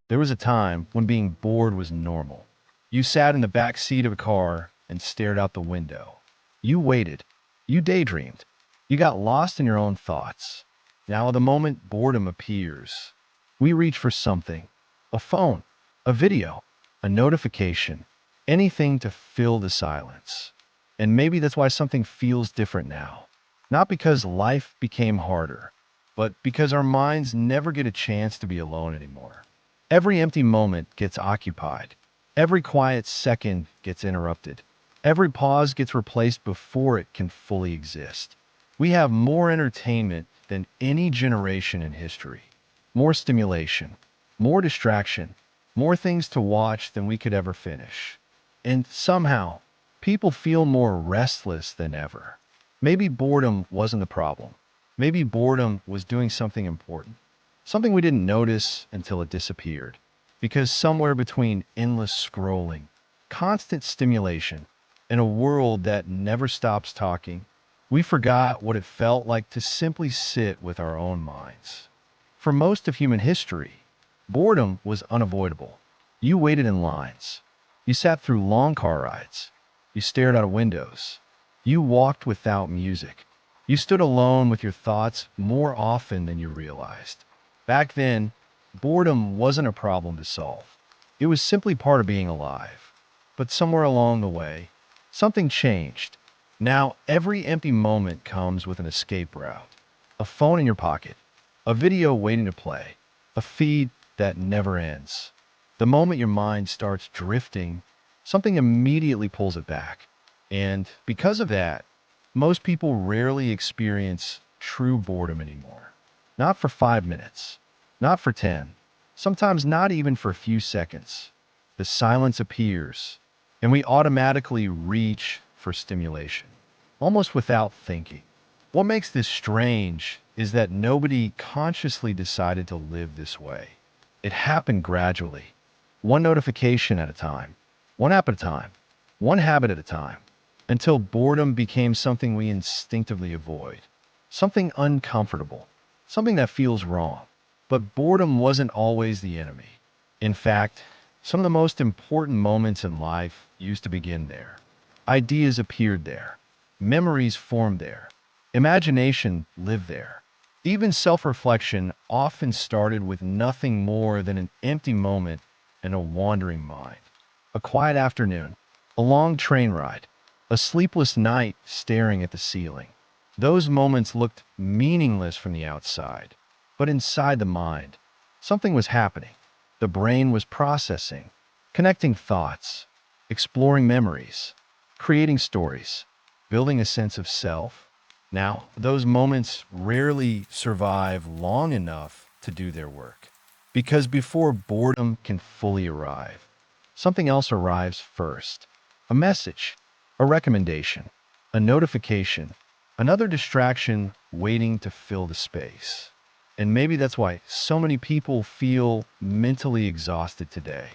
There was a time when being bored was normal. You sat in the back seat of a car and stared out the window. You waited. You daydreamed. You got lost in your own thoughts. Now, the moment boredom appears, we reach for something: a phone, a video, a notification, anything to fill the silence. And maybe that's why something feels different now. Not because life became harder, but because our minds never get a chance to be alone anymore. Every empty moment gets occupied. Every quiet second gets interrupted. Every pause gets replaced before it can fully exist. We have more entertainment than any generation in history. More stimulation, more distraction, more things to watch than we could ever finish. And somehow, people feel more restless than ever. Maybe boredom wasn't the problem. Maybe boredom was doing something important. Something we didn't notice until it disappeared. Because somewhere between endless scrolling, constant stimulation, and a world that never stops talking, we forgot what it felt like to simply sit with our own minds. For most of human history, boredom was unavoidable. You waited in lines. You sat through long car rides. You stared out of windows. You walked without music. You stood alone with your thoughts more often than you realized. Back then, boredom wasn't a problem to solve. It was simply part of being alive. But somewhere along the way, something changed. Now, every empty moment comes with an escape route: a phone in your pocket, a video waiting to play, a feed that never ends. The moment your mind starts drifting, something immediately pulls it back. And because of that, most people rarely experience true boredom anymore. Not for 5 minutes, not for 10, sometimes not even for a few seconds. The silence appears, and we automatically reach for stimulation, almost without thinking. What makes this strange is that nobody consciously decided to live this way. It happened gradually, one notification at a time, one app at a time, one habit at a time, until boredom became something we instinctively avoid, something uncomfortable, something that feels wrong. But boredom wasn't always the enemy. In fact, some of the most important moments in life used to begin there. Ideas appeared there. Memories formed there. Imagination lived there. Even self-reflection often started with nothing more than an empty moment and a wandering mind. A quiet afternoon, a long train ride, a sleepless night staring at the ceiling. Those moments looked meaningless from the outside, but inside the mind, something was happening. The brain was processing, connecting thoughts, exploring memories, creating stories, building a sense of self. Now, those moments rarely survive long enough to do their work. Because before boredom can fully arrive, something else arrives first: a message, a recommendation, a notification, another distraction waiting to fill the space. And maybe that's why so many people feel mentally exhausted today.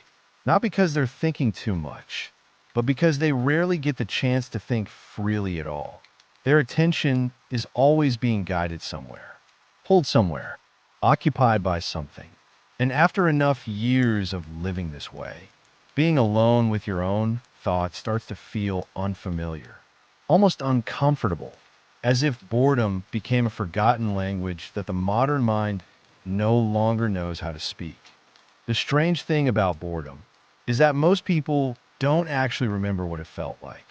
Not because they're thinking too much, but because they rarely get the chance to think freely at all. Their attention is always being guided somewhere, pulled somewhere, occupied by something. And after enough years of living this way, being alone with your own thoughts starts to feel unfamiliar, almost uncomfortable, as if boredom became a forgotten language that the modern mind no longer knows how to speak. The strange thing about boredom is that most people don't actually remember what it felt like.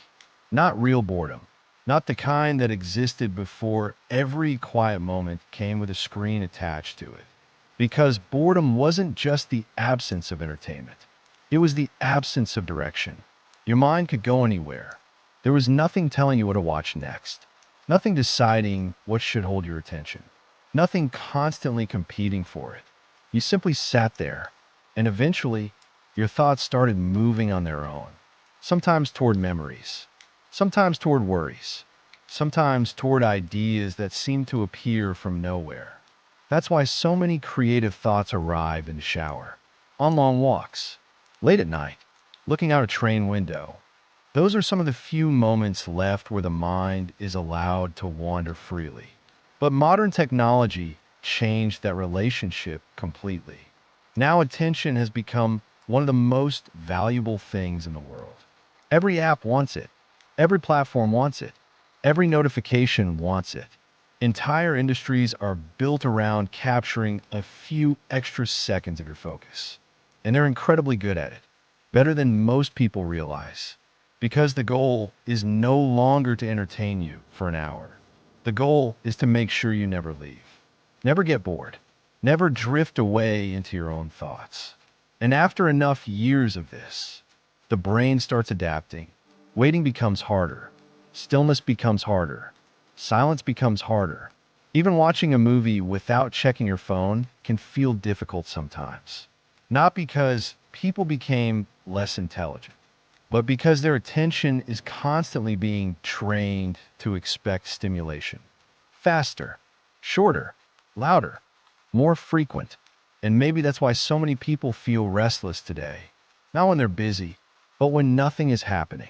Not real boredom, not the kind that existed before every quiet moment came with a screen attached to it. Because boredom wasn't just the absence of entertainment, it was the absence of direction. Your mind could go anywhere. There was nothing telling you what to watch next, nothing deciding what should hold your attention, nothing constantly competing for it. You simply sat there, and eventually, your thoughts started moving on their own. Sometimes toward memories, sometimes toward worries, sometimes toward ideas that seemed to appear from nowhere. That's why so many creative thoughts arrive in the shower, on long walks, late at night, looking out a train window. Those are some of the few moments left where the mind is allowed to wander freely. But modern technology changed that relationship completely. Now attention has become one of the most valuable things in the world. Every app wants it. Every platform wants it. Every notification wants it. Entire industries are built around capturing a few extra seconds of your focus. And they're incredibly good at it, better than most people realize. Because the goal is no longer to entertain you for an hour. The goal is to make sure you never leave. Never get bored. Never drift away into your own thoughts. And after enough years of this, the brain starts adapting. Waiting becomes harder. Stillness becomes harder. Silence becomes harder. Even watching a movie without checking your phone can feel difficult sometimes. Not because people became less intelligent, but because their attention is constantly being trained to expect stimulation. Faster, shorter, louder, more frequent. And maybe that's why so many people feel restless today. Not when they're busy, but when nothing is happening.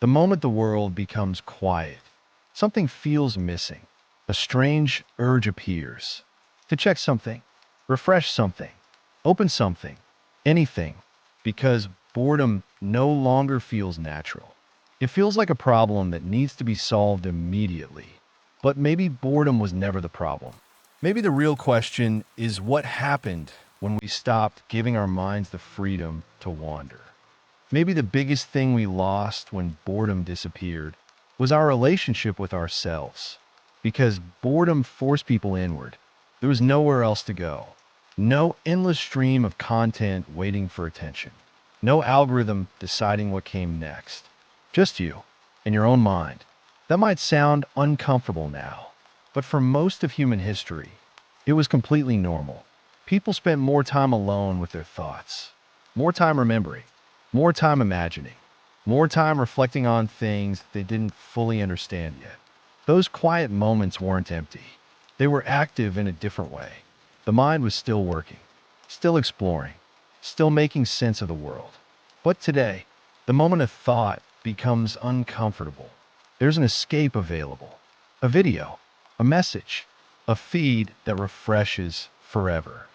The moment the world becomes quiet, something feels missing. A strange urge appears to check something, refresh something, open something, anything, because boredom no longer feels natural. It feels like a problem that needs to be solved immediately. But maybe boredom was never the problem. Maybe the real question is what happened when we stopped giving our minds the freedom to wander. Maybe the biggest thing we lost when boredom disappeared was our relationship with ourselves. Because boredom forced people inward. There was nowhere else to go. No endless stream of content waiting for attention. No algorithm deciding what came next. Just you and your own mind. That might sound uncomfortable now, but for most of human history, it was completely normal. People spent more time alone with their thoughts, more time remembering, more time imagining, more time reflecting on things they didn't fully understand yet. Those quiet moments weren't empty. They were active in a different way. The mind was still working, still exploring, still making sense of the world. But today, the moment of thought becomes uncomfortable. There's an escape available, a video, a message, a feed that refreshes forever.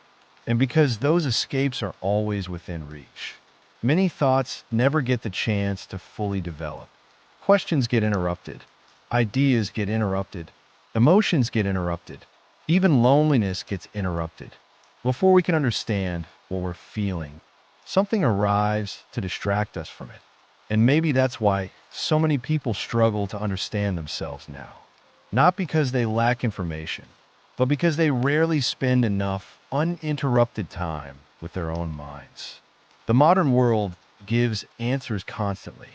And because those escapes are always within reach, many thoughts never get the chance to fully develop. Questions get interrupted, ideas get interrupted, emotions get interrupted, even loneliness gets interrupted. Before we can understand what we're feeling, something arrives to distract us from it. And maybe that's why so many people struggle to understand themselves now. Not because they lack information, but because they rarely spend enough uninterrupted time with their own minds. The modern world gives answers constantly,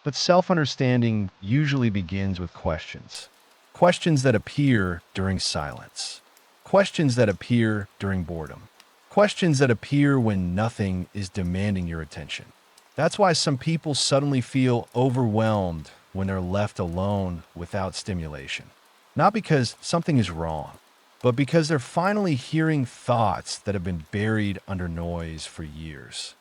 but self understanding usually begins with questions. Questions that appear during silence, questions that appear during boredom, questions that appear when nothing is demanding your attention. That's why some people suddenly feel overwhelmed when they're left alone without stimulation. Not because something is wrong, but because they're finally hearing thoughts that have been buried under noise for years.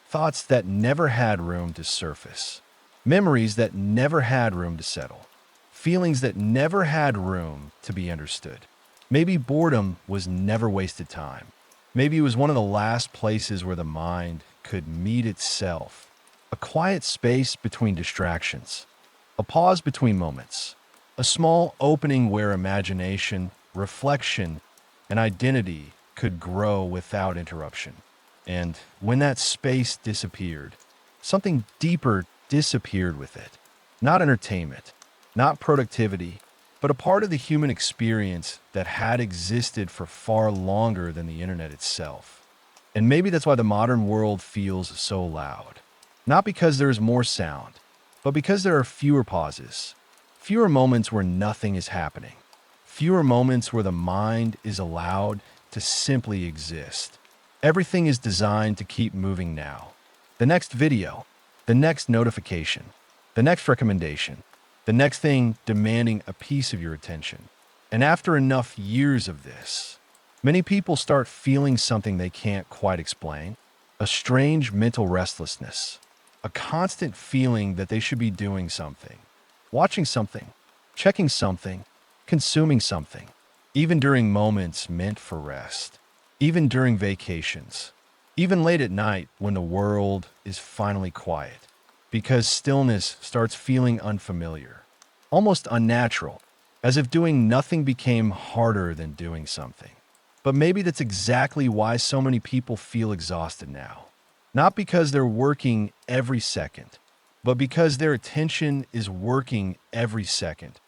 Thoughts that never had room to surface. Memories that never had room to settle. Feelings that never had room to be understood. Maybe boredom was never wasted time. Maybe it was one of the last places where the mind could meet itself. A quiet space between distractions. A pause between moments. A small opening where imagination, reflection, and identity could grow without interruption. And when that space disappeared, something deeper disappeared with it. Not entertainment, not productivity, but a part of the human experience that had existed for far longer than the internet itself. And maybe that's why the modern world feels so loud. Not because there is more sound, but because there are fewer pauses, fewer moments where nothing is happening, fewer moments where the mind is allowed to simply exist. Everything is designed to keep moving now. The next video, the next notification, the next recommendation, the next thing demanding a piece of your attention. And after enough years of this, many people start feeling something they can't quite explain, a strange mental restlessness, a constant feeling that they should be doing something, watching something, checking something, consuming something, even during moments meant for rest, even during vacations. Even late at night when the world is finally quiet, because stillness starts feeling unfamiliar, almost unnatural, as if doing nothing became harder than doing something. But maybe that's exactly why so many people feel exhausted now. Not because they're working every second, but because their attention is working every second,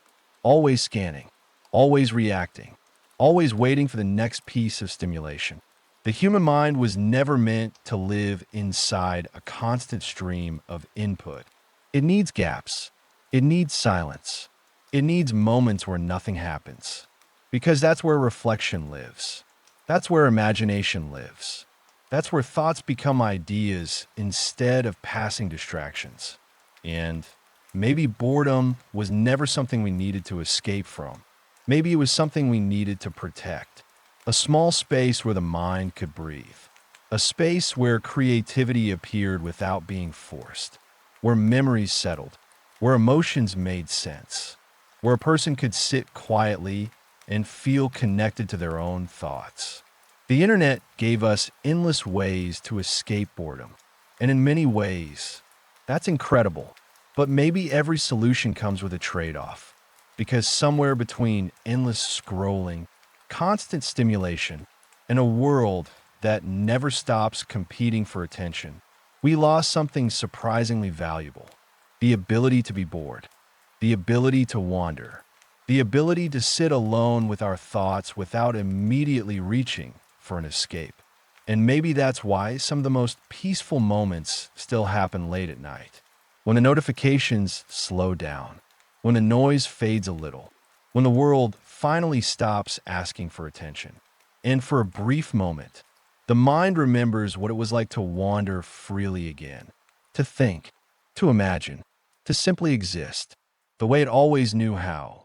always scanning, always reacting, always waiting for the next piece of stimulation. The human mind was never meant to live inside a constant stream of input. It needs gaps. It needs silence. It needs moments where nothing happens. Because that's where reflection lives. That's where imagination lives. That's where thoughts become ideas instead of passing distractions. And maybe boredom was never something we needed to escape from. Maybe it was something we needed to protect. A small space where the mind could breathe. A space where creativity appeared without being forced. Where memories settled. Where emotions made sense. Where a person could sit quietly and feel connected to their own thoughts. The internet gave us endless ways to escape boredom. And in many ways, that's incredible. But maybe every solution comes with a trade off. Because somewhere between endless scrolling, constant stimulation, and a world that never stops competing for attention, we lost something surprisingly valuable: the ability to be bored, the ability to wander, the ability to sit alone with our thoughts without immediately reaching for an escape. And maybe that's why some of the most peaceful moments still happen late at night, when the notifications slow down, when the noise fades a little, when the world finally stops asking for attention. And for a brief moment, the mind remembers what it was like to wander freely again, to think, to imagine, to simply exist, the way it always knew how.